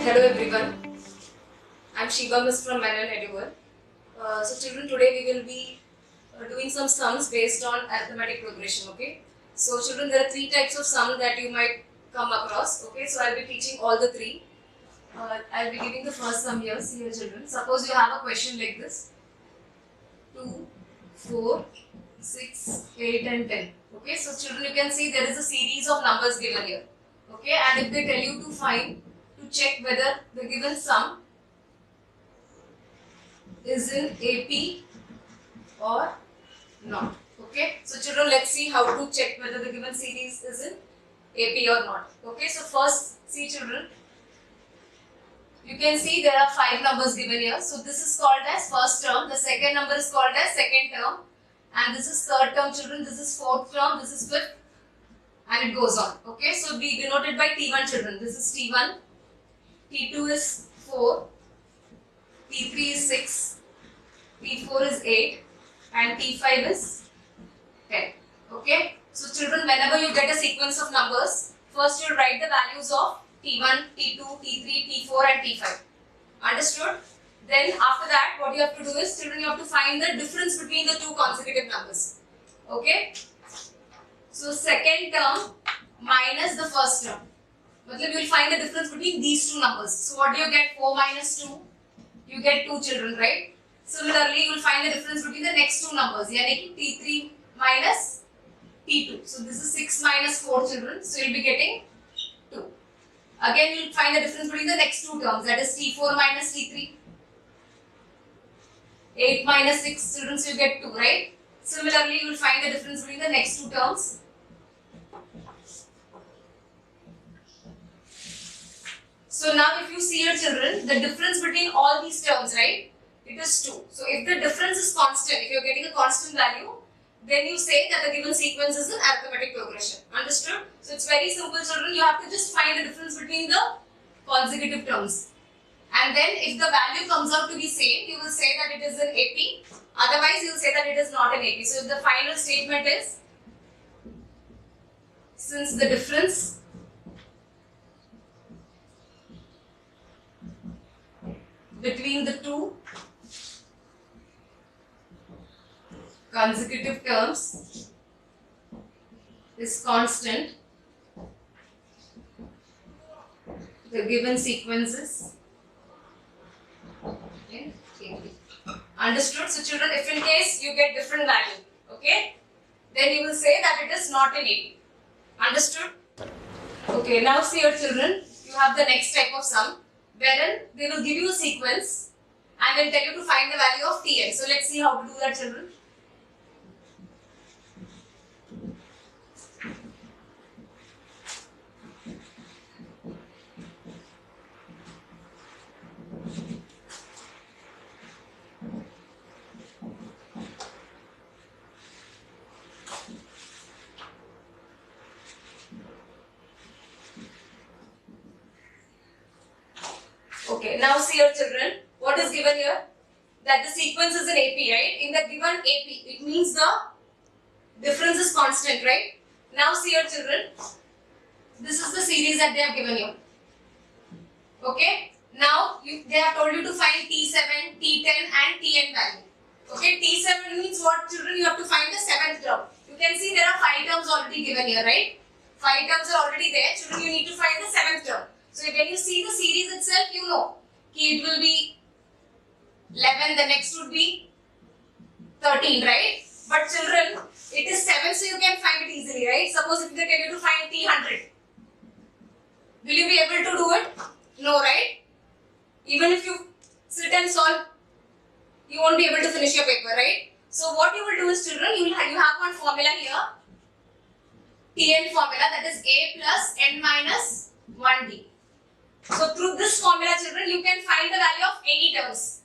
Hello everyone, I'm Shiva Miss from Manual Eduver. So children, today we will be doing some sums based on arithmetic progression, okay? So children, there are three types of sum that you might come across, okay? So I'll be teaching all the three. I'll be giving the first sum here, see here children. Suppose you have a question like this, 2, 4, 6, 8 and 10, okay? So children, you can see there is a series of numbers given here, okay? And if they tell you to check whether the given sum is in AP or not. Okay, so children, let's see how to check whether the given series is in AP or not. Okay, so first, see children, you can see there are 5 numbers given here. So this is called as first term, the second number is called as second term, and this is third term children, this is fourth term, this is fifth, and it goes on. Okay, so we denote it by T1 children, this is T1, T2 is 4, T3 is 6, T4 is 8 and T5 is 10. Okay. So children, whenever you get a sequence of numbers, first you write the values of T1, T2, T3, T4 and T5. Understood? Then after that, what you have to do is, children, you have to find the difference between the two consecutive numbers. Okay. So second term minus the first term. You will find the difference between these two numbers. So what do you get? 4 minus 2. You get 2 children, right? Similarly, you will find the difference between the next two numbers. Yani T3 minus T2. So this is 6 minus 4 children. So you will be getting 2. Again, you will find the difference between the next two terms. That is T4 minus T3. 8 minus 6 children. So you get 2, right? Similarly, you will find the difference between the next two terms. So now if you see your children, the difference between all these terms, right, it is 2. So if the difference is constant, if you are getting a constant value, then you say that the given sequence is an arithmetic progression. Understood? So it's very simple children, you have to just find the difference between the consecutive terms. And then if the value comes out to be same, you will say that it is an AP. Otherwise, you will say that it is not an AP. So if the final statement is, since the difference between the two consecutive terms is constant, the given sequences in AP. Understood? So children, if in case you get different value, okay, then you will say that it is not in AP. Understood? Okay, now see your children, you have the next type of sum, wherein they will give you a sequence and will tell you to find the value of Tn. So let's see how to do that, children. Okay, now see your children, what is given here? That the sequence is an AP, right? In the given AP, it means the difference is constant, right? Now see your children, this is the series that they have given you. Okay, now they have told you to find T7, T10 and Tn value. Okay, T7 means what, children? You have to find the 7th term. You can see there are 5 terms already given here, right? 5 terms are already there. Children, you need to find the 7th term. So when you see the series itself, you know it will be 11, the next would be 13, right? But children, it is 7, so you can find it easily, right? Suppose if they tell you to find T100, will you be able to do it? No, right? Even if you sit and solve, you won't be able to finish your paper, right? So what you will do is, children, you have one formula here, Tn formula, that is A plus n minus 1d. So through this formula, children, you can find the value of any terms.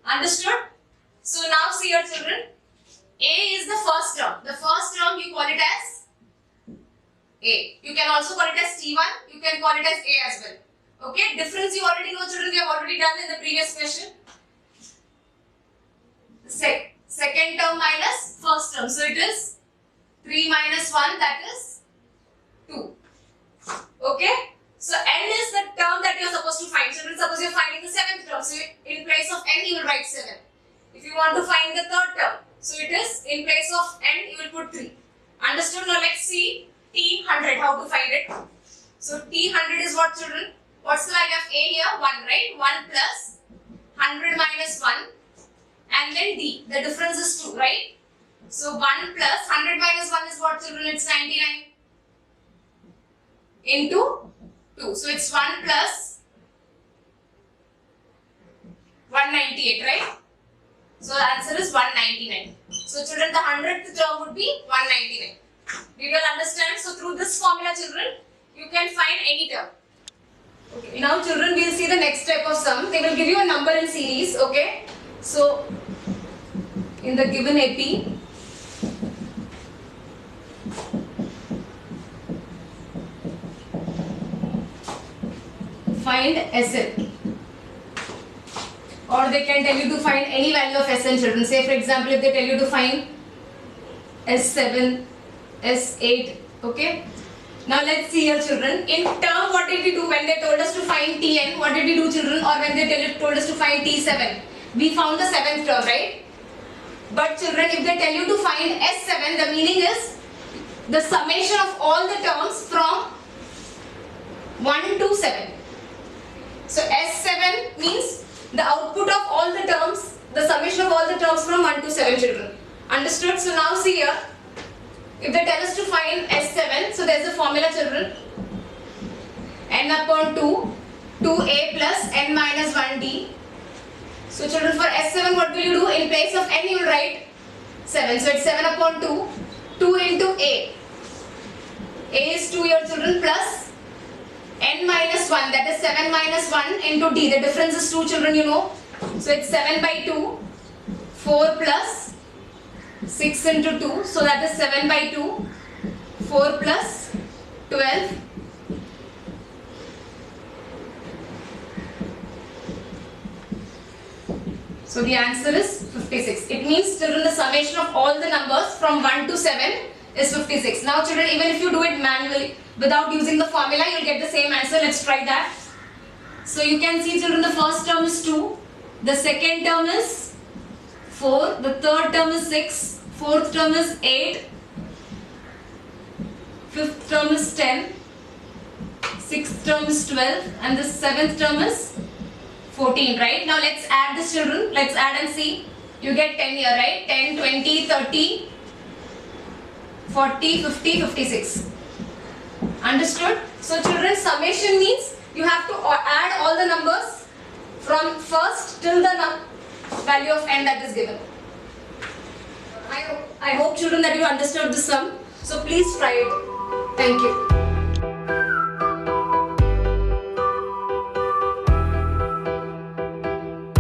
Understood? So now see your children, A is the first term. The first term you call it as A. You can also call it as T1. You can call it as A as well. Okay? Difference you already know, children. We have already done in the previous question. Second term minus first term. So it is 3 minus 1, that is 2. Okay? So n is the term that you are supposed to to find. Children, suppose you're finding the 7th term, so in place of n you will write 7. If you want to find the 3rd term, so it is in place of n you will put 3. Understood? Now let's see T100, how to find it. So T100 is what, children? What's the value of A here? 1, right? 1 plus 100 minus 1 and then D. The difference is 2, right? So 1 plus 100 minus 1 is what, children? It's 99 into 2. So it's 1 plus 198, right? So the answer is 199. So children, the 100th term would be 199. Did you all understand? So through this formula, children, you can find any term. Okay. Now children, we'll see the next type of sum. They will give you a number in series. Okay. So in the given AP, find SN. Or they can tell you to find any value of SN, children. Say for example, if they tell you to find S7, S8, okay. Now let's see here, children. In term, what did we do when they told us to find Tn? What did we do, children? Or when they told us to find T7? We found the 7th term, right? But children, if they tell you to find S7, the meaning is the summation of all the terms from 1 to 7. So S7 means the output of all the terms, the summation of all the terms from 1 to 7, children. Understood? So now see here, if they tell us to find S7, so there is a formula, children. N upon 2, 2a plus n minus 1d. So children, for S7, what will you do? In place of n, you will write 7. So it's 7 upon 2, 2 into a. A is 2 here, children, plus n minus 1, that is 7 minus 1 into d. The difference is 2, children, you know. So it's 7 by 2, 4 plus 6 into 2, so that is 7 by 2, 4 plus 12. So the answer is 56. It means, children, the summation of all the numbers from 1 to 7 is 56. Now children, even if you do it manually without using the formula, you will get the same answer. Let's try that. So you can see, children, the first term is 2, the second term is 4, the third term is 6, fourth term is 8, fifth term is 10, sixth term is 12, and the seventh term is 14, right? Now let's add this, children. Let's add and see. You get 10 here, right? 10, 20, 30, 40, 50, 56. Understood? So children, summation means you have to add all the numbers from first till the value of n that is given. I hope, children, that you understood the sum. So please try it. Thank you.